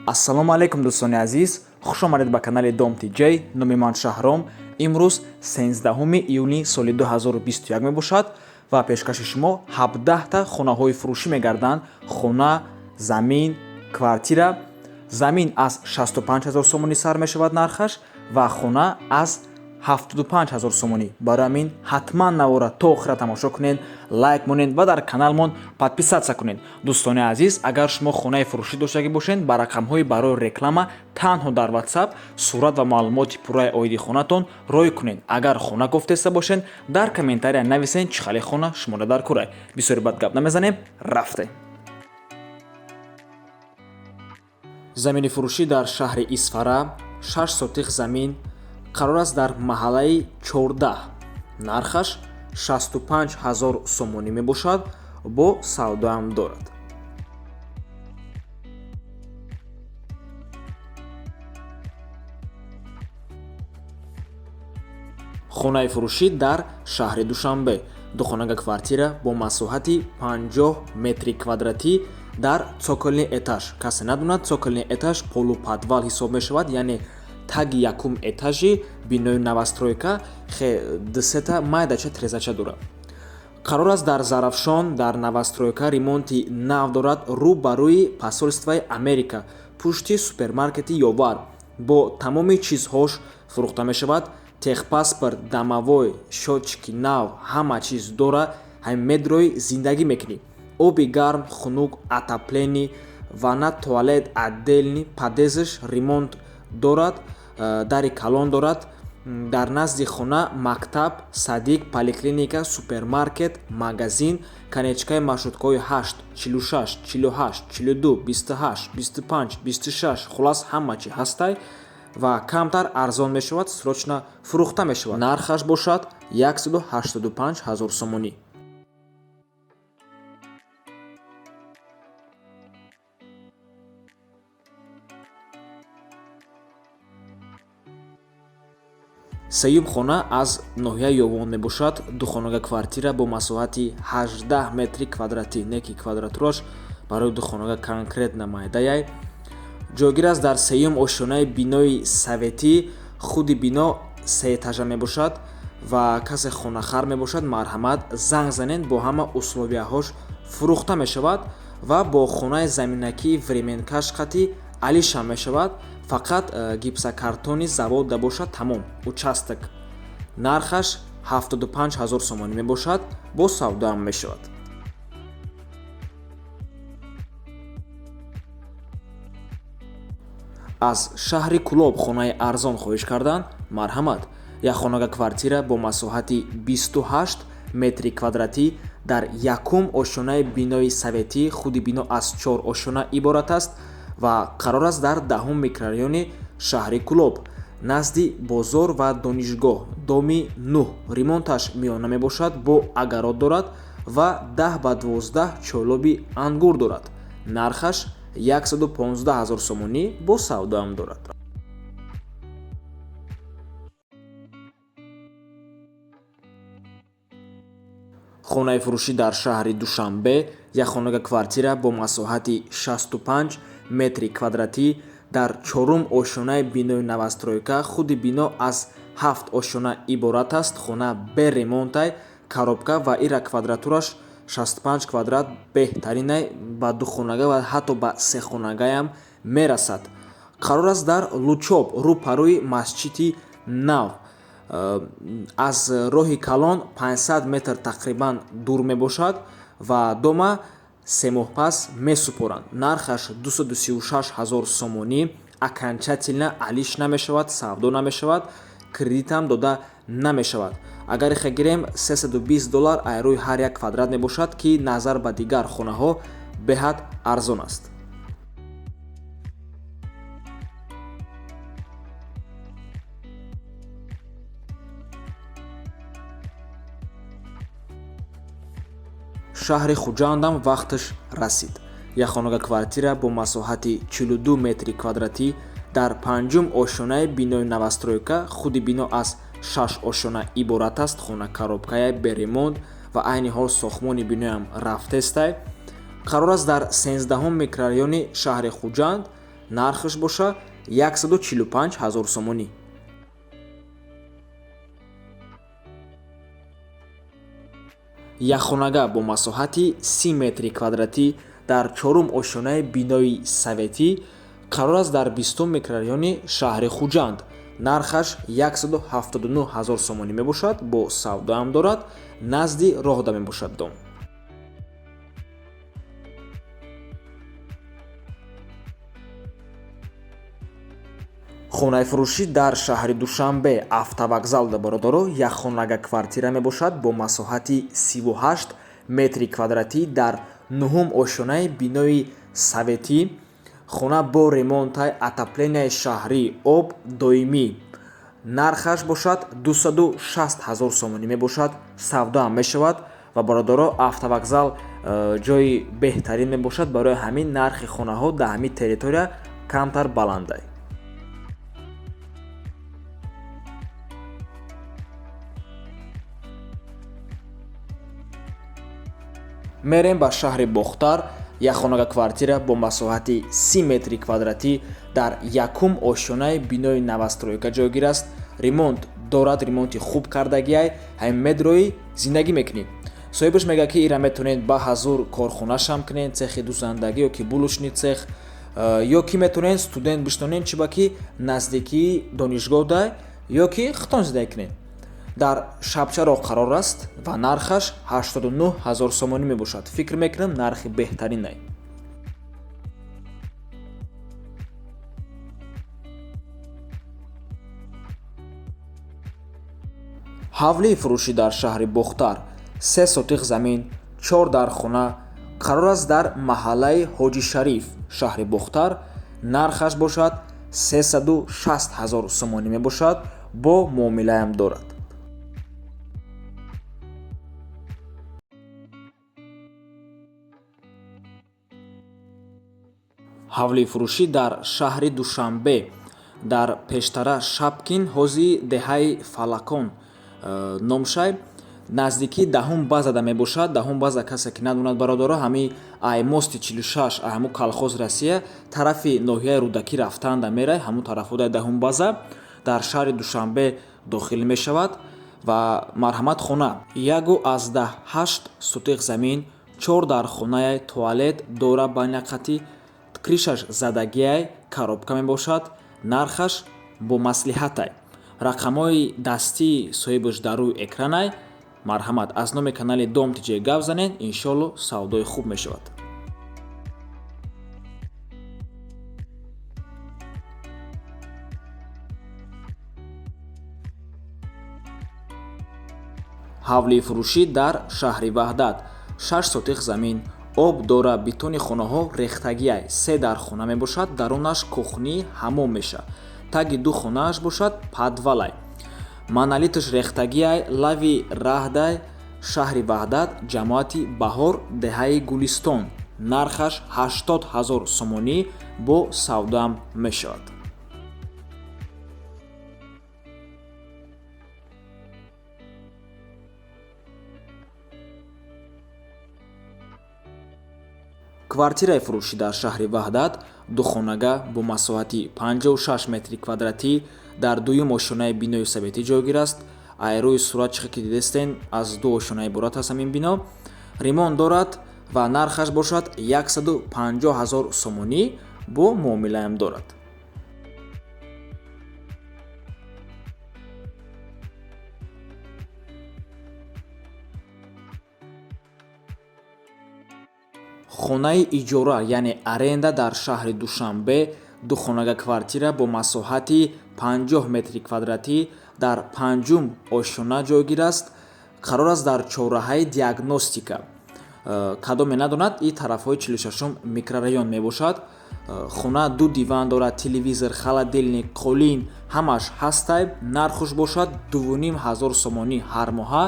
ассалому алайкум дӯстони азиз, хуш омадед ба канали Dom TJ. номи ман Шаҳром. имрӯз 13 июни соли 2021 мебошад ва пешкаши шумо 17та хонаҳои фурӯшӣ мегарданд. Хона, замин, квартира. Замин аз 65 000 сомонӣ сар мешавад нархаш ва хона аз 75 000 сомонӣ. барои ҳамин ҳатман навора то охира тамошо кунед, лайк монед ва дар каналмон подписатсия кунед. дӯстони азиз, агар шумо хонаи фурӯшӣ доштагӣ бошед, ба рақамҳои барои реклама танҳо дар WhatsApp сурат ва маълумоти пурраи оиди хонатон рой кунед. агар хона гуфтеста бошед, дар комментария нависед чӣ хали хона шуморо дар курай. бисёре бад гап намезанем, рафтем. замини фурӯшӣ дар шаҳри Исфара 6 сотиқ замин қарор аст дар маҳаллаи 14. нархаш 65 000 сомонӣ мебошад, бо савдоам дорад. хонаи фурӯшӣ дар шаҳри Душанбе. духонага квартира бо масоҳати 50 метри квадратӣ дар цоколни этаж. касе надонад, цоколни этаж полуподвал ҳисоб мешавад, яъне таги якум этажи бинои новостройка дсета майдача трезача дорад. қарор аст дар Зарафшон дар новостройка ремонти нав дорад, рӯ ба рӯи посольствои Америка, пушти супермаркети Ёвар. бо тамоми чизҳош фурӯхта мешавад. техпаспорт, дамовой, счётчики нав, ҳама чиз дора. медрои зиндагӣ мекунӣ. оби гарм, хунук, отоплени, ванна, туалет отдельни, подъездаш ремонт дорад, дари калон дорад. дар назди хона мактаб, садик, поликлиника, супермаркет, магазин, канечкаи маршруткаҳои 8, 46, 48, 42, 28, 25, 26 хулас ҳама чи ҳастай ва камтар арзон мешавад, срочно фурӯхта мешавад. нархаш бошад 185 000 сомонӣ. сеюм хона аз ноҳияи Ёвон мебошад. духонага квартира бо масоҳати 18 метри квадратӣ. неки квадратураш барои духонага конкретна майдаяй. ҷойгир аст дар сеюм ошёнаи бинои советӣ. худи бино сеэтажа мебошад ва касе хонахар мебошад, марҳамат занг занед, бо ҳама условияҳош фурӯхта мешавад ва бо хонаи заминакии временкаш хати алиша мешавад. фақат гипсокартони завода бошад, тамом участок. нархаш 75 000 сомонӣ мебошад, бо савдоам мешавад. аз шаҳри Кӯлоб хонаи арзон хоҳиш кардан, марҳамат. як хонага квартира бо масоҳати 28 метри квадратӣ дар якум ошонаи бинои советӣ. худи бино аз 4 ошона иборат аст ва қарор аст дар 10 микрорайони шаҳри Кӯлоб, назди бозор ва донишгоҳ, доми 9. ремонташ миёна мебошад, бо агарот дорад ва 10 ба 12 чӯлоби ангур дорад. нархаш 115 000 сомонӣ, бо савдоам дорад. хонаи фурӯшӣ дар шаҳри Душанбе. як хонага квартира бо масоҳати 65 метри квадратӣ дар 4 ошонаи бинои новостройка. худи бино аз 7 ошона иборат аст. хона бе ремонтай, коробка ва ира квадратураш 65 квадрат беҳтаринай, ба духонага ва ҳатто ба сехонагаям мерасад. қарор аст дар Лучоб, рӯпарӯи масҷиди нав. аз роҳи калон 500 метр тақрибан дур мебошад ва дома 3 моҳ пас месупоранд. нархаш 236 000 сомонӣ. окончательно алиш намешавад, савдо намешавад, кредитам дода намешавад. агар гирем $320 айрои ҳар як квадрат мебошад, ки назар ба дигар хонаҳо беҳад арзон аст. шаҳри Хуҷандам вақташ расид. як хонага квартира бо масоҳати 42 метри квадратӣ дар 5 ошонаи бинои новостройка. худи бино аз 6 ошона иборат аст. хона коробкая бе ремонт ва айни ҳол сохтмони биноям рафтестай. қарор аст дар 13 микрорайони шаҳри Хуҷанд. нархаш боша 145 000 сомонӣ. якхонага бо масоҳати 30 метри квадратӣ дар чорум ошёнаи бинои советӣ қарор аст дар 20 микрорайони шаҳри Хуҷанд. нархаш 179 000 сомонӣ мебошад. Бо савдоам дорад, назди роҳда мебошад дом. хонаи фурӯшӣ дар шаҳри Душанбе, автовокзал бародаро, якхонага квартира мебошад бо масоҳати 38 метри квадратӣ дар 9-ум ошёнаи бинои советӣ. хона бо ремонтаи отопления шаҳрӣ, об доимӣ. нархаш бошад 260 000 сомонӣ мебошад. савдоам мешавад ва бародаро, автовокзал ҷои беҳтарин мебошад, барои ҳамин нархи хонаҳо дар ҳамин территория камтар баландай. мерем ба шаҳри Бохтар. якхонага квартира бо масоҳати 30 метри квадратӣ дар 1-ум ошёнаи бинои новостройка ҷойгир аст. ремонт дорад, ремонти хуб кардагиай. ҳамин медроӣ зиндагӣ мекунӣ. соҳибаш мегӯяд ки ира метавонед ба ҳазур корхонашам кунед, цехи дузандагӣ ёки булочный цех, ёки метавонед студент биштонед чи ба ки наздикии донишгоҳ дай ёки хитон зиндагӣ кунед. дар шабчароғ қарор аст ва нархаш 89 000 сомонӣ мебошад. фикр мекунам нархи беҳтаринай. ҳавлии фурӯшӣ дар шаҳри Бохтар. 3 сотиқ замин, 4 дар хона. қарор аст дар маҳаллаи Ҳоҷи Шариф, шаҳри Бохтар. нархаш бошад 360 000 сомонӣ мебошад. бо муомилаам дорад. ҳавлии фурӯшӣ дар шаҳри Душанбе, дар пештара Шапкин ҳози деҳаи Фалакон номшай, наздикии 10 базада мебошад. 10 база, касе ки надонад бародаро, ҳамин аймости 46 ҳамун колхоз Россия тарафи ноҳияи Рудакӣ рафтаанда мерай, ҳамун тарафодаи 10 база дар шаҳри Душанбе дохил мешавад. ва марҳамат хона 1,8 сотиқ замин, 4 дар хонаи туалет дора байнақатӣ, кришаш задагиай, коробка мебошад. нархаш бо маслиҳатай. рақамҳои дастии соҳибаш дар рӯи экранай. марҳамат, аз номи канали Дом Тиҷаи гап занед, иншоалло савдои хуб мешавад. ҳавлии фурӯшӣ дар шаҳри Ваҳдат. 6 сотиқ замин, об дора, битони хонаҳо рехтагиай. 3 дар хона мебошад, дарунаш кухни ҳамом меша. таги 2 хонааш бошад падвалай. монолиташ рехтагиай, лави раҳдай, шаҳри Ваҳдат, ҷамоати Баҳор, деҳаи Гулистон. нархаш 80 000 сомонӣ. бо савдоам мешавад. квартираи фурӯшӣ дар шаҳри Ваҳдат, духонага бо масоҳати 56 метри квадратӣ дар 2-ум ошёнаи бинои советӣ ҷойгир аст. айрӯи сурат чихе ки дидестен, аз 2 ошёна иборат аст ҳамин бино. ремонт дорад ва нархаш бошад 150 000 сомонӣ. бо муомилаам дорад. хонаи иҷора, яъне аренда дар шаҳри Душанбе, духонага квартира бо масоҳати 50 метри квадратӣ дар 5-ум ошона ҷойгир аст. қарор аст дар чорраҳаи диагностика. кадоме надонад, ин тарафҳои 46-ум микрорайон мебошад. хона 2 диван дорад, телевизор, холодильник, қолин ҳамаш ҳастай. нархуш бошад 2500 сомонӣ ҳар моҳа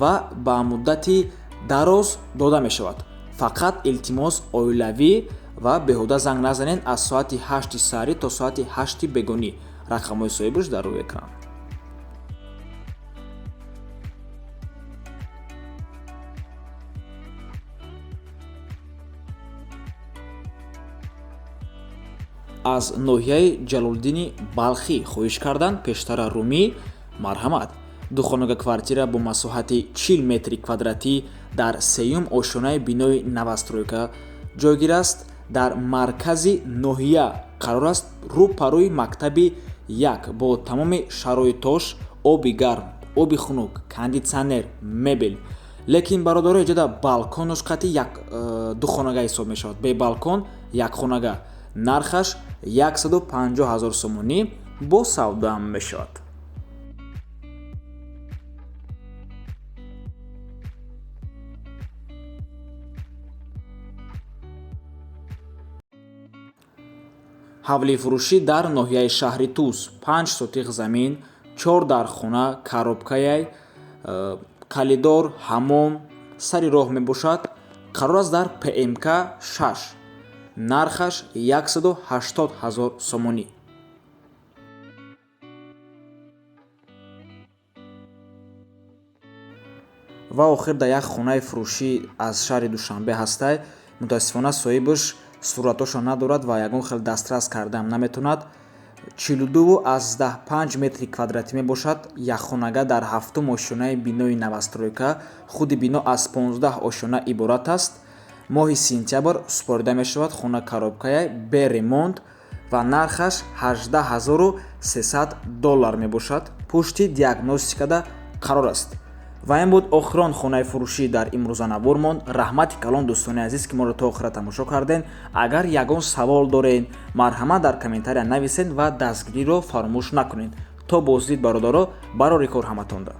ва ба муддати дароз дода мешавад. фақат илтимос оилавӣ ва беҳуда занг назанед аз соати 8 саҳрӣ то соати 8 бегонӣ. рақамҳои соҳибаш дар рӯи экран. аз ноҳияи Ҷалолиддини Балхӣ хоҳиш карданд, пештара Румӣ. Марҳамат. Ду хонага квартира бо масоҳати 40 метри квадратӣ дар сеюм ошонаи бинои навастройка ҷойгир аст. Дар маркази ноҳия қарор аст, рӯпарӯи мактаби як бо тамоми шароитош, оби гарм, оби хунук, кондитсионер, мебел. лекин бародаро иҷода балконош қати духонага ҳисоб мешавад. Бе балкон якхонага. Нархаш 150 000 сомонӣ бо савдо ҳам мешавад. ҳавлии фурӯшӣ дар ноҳияи шаҳри Туз. 5 сотиқ замин, 4 дар хона, коробкаяй, калидор, ҳаммом, сари роҳ мебошад. Қарор аст дар ПМК 6. Нархаш 180 000 сомонӣ. ва охир дар як хонаи фурӯшӣ аз шаҳри Душанбе ҳастай. мутаассифона соҳибаш суратошро надорад ва ягон хел дастрас кардаам наметавонад. 42,5 метри квадратӣ мебошад. Якхонага дар 7-ум ошонаи бинои навастройка. Худи бино аз 15 ошона иборат аст. моҳи сентябр супорида мешавад. хона коробкая бе ремонт ва нархаш $8,300 мебошад. пушти диагностикада қарор аст. ва ин буд охирон хонаи фурӯшӣ дар имрӯзанавормон. раҳмати калон дӯстони азиз ки моро то охира тамошо карден. агар ягон савол дорен, марҳамат дар комментария нависед ва дастгириро фаромӯш накунед. то боздид бародаро, барори кор ҳаматонда.